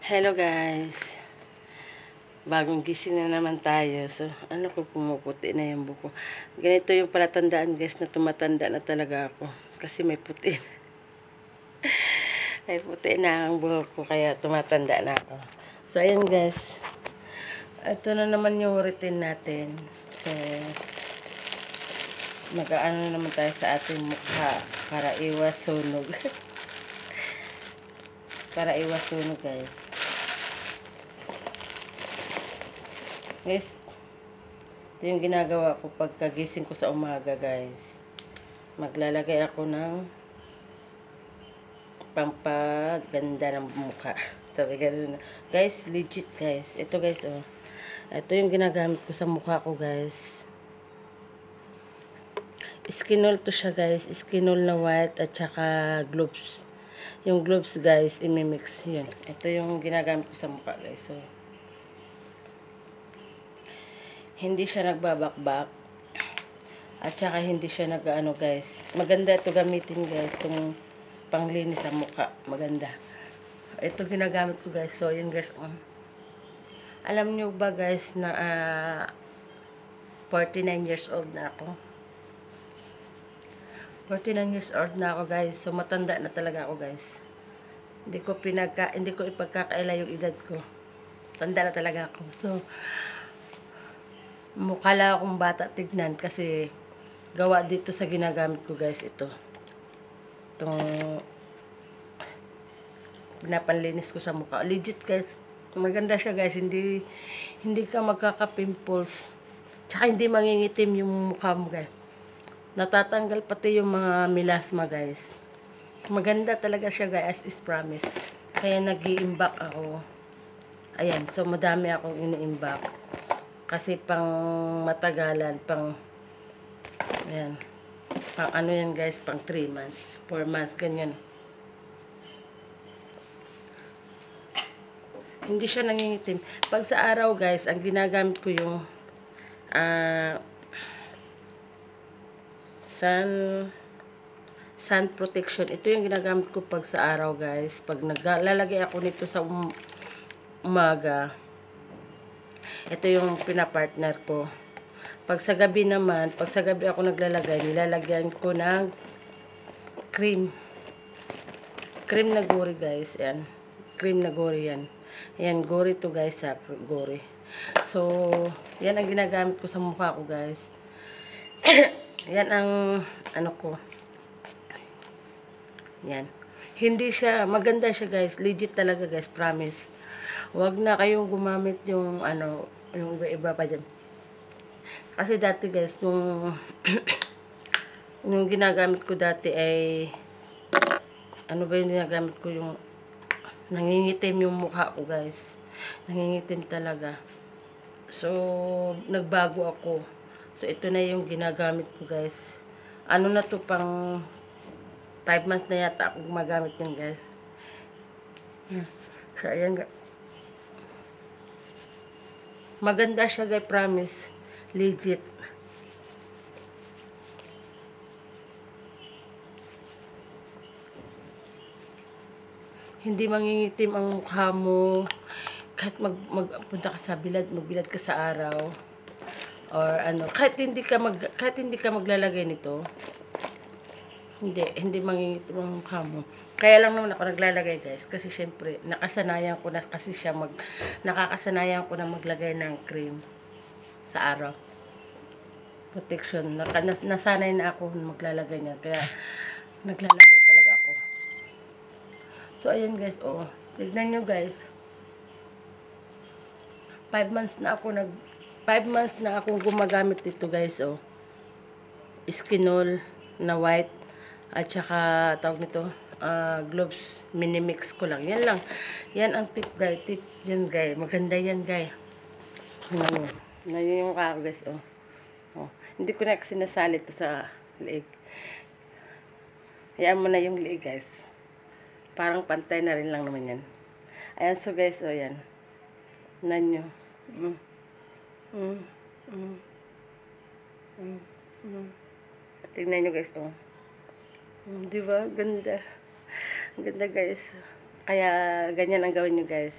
Hello guys, bagong gising na naman tayo. So ano ko, pumuputi na yung buko. Ganito yung palatandaan guys na tumatanda na talaga ako. Kasi may puti. May puti na ang buhok ko kaya tumatanda na ako. So ayan guys, ito na naman yung routine natin. So mag-aano naman tayo sa ating mukha para iwas sunog. Para iwas sunog guys. Guys, ito yung ginagawa ko pagkagising ko sa umaga guys. Maglalagay ako ng pampaganda ng mukha. Sabi gano'n. Guys, legit guys. Ito guys, oh. Ito yung ginagamit ko sa mukha ko guys. Skinol to siya guys. Skinol na white at saka gloves. Yung gloves guys, imimix yun. Ito yung ginagamit ko sa mukha guys. So, hindi siya nagbabakbak. At saka hindi siya nag-ano guys. Maganda ito gamitin guys. Itong panglinis sa mukha. Maganda. Ito ginagamit ko guys. So, yun guys. Alam nyo ba guys na 49 years old na ako. 49 years old na ako guys. So, matanda na talaga ako guys. Hindi ko ipagkakaila yung edad ko. Tanda na talaga ako. So, mukha lang akong bata tignan kasi gawa dito sa ginagamit ko guys. Itong pinapanlinis ko sa mukha. Legit guys. Maganda siya guys. Hindi ka magkaka-pimples. Tsaka hindi mangingitim yung mukha mo guys. Natatanggal pati yung mga melasma guys. Maganda talaga siya guys, is promise. Kaya nag-i-imbak ako. Ayan, so madami akong ini-imbak. Kasi pang matagalan, ayan, pang ano yan guys, pang 3 months, 4 months, ganyan. Hindi siya nangingitim. Pag sa araw guys, ang ginagamit ko yung sun protection. Ito yung ginagamit ko pag sa araw guys. Pag naglalagay ako nito sa umaga, ito yung pinapartner ko. Pag sa gabi naman, pag sa gabi ako naglalagay, nilalagyan ko ng cream. Cream na gori guys. Yan. Cream na gori yan. Yan, gori to guys ha. Gori. So, yan ang ginagamit ko sa mukha ko guys. Yan ang ano ko. Yan. Hindi siya, maganda siya guys. Legit talaga guys, promise. Huwag na kayong gumamit yung ano, yung iba-iba pa dyan. Kasi dati guys, yung ginagamit ko dati ay ano ba yung ginagamit ko, yung nangingitim yung mukha ko guys. Nangingitim talaga. So, nagbago ako. So, ito na yung ginagamit ko guys. Ano na to, pang 5 months na yata ako gumagamit yan guys. So, ayan guys. Maganda siya guys, promise. Legit. Hindi mangingitim ang mukha mo. Kahit magpunta ka sa bilad, magbilad ka sa araw. Or ano, kahit hindi ka maglalagay nito, hindi mangingitim ang mukha mo. Kaya lang naman ako naglalagay guys, kasi syempre nakasanayan ko na kasi nakakasanayan ko na maglagay ng cream sa araw. Protection. Nasanay na ako maglalagay niyan, kaya naglalagay talaga ako. So ayan guys, oh. Tignan nyo guys. 5 months na akong gumagamit dito guys, oh. Skinol na white at saka tawag nito, gloves, mini-mix ko lang. Yan lang. Yan ang tip guys, tip dyan guys. Maganda yan guys. Ngayon yung kako guys, oh. Oh. Hindi ko na kasi nasali ito sa liig. Hayaan mo na yung liig guys. Parang pantay na rin lang naman yan. Ayan, so guys, oh yan. Nanyo. Tingnan nyo guys, oh. Diba? Ganda. Ganda guys. Kaya ganyan ang gawin nyo guys.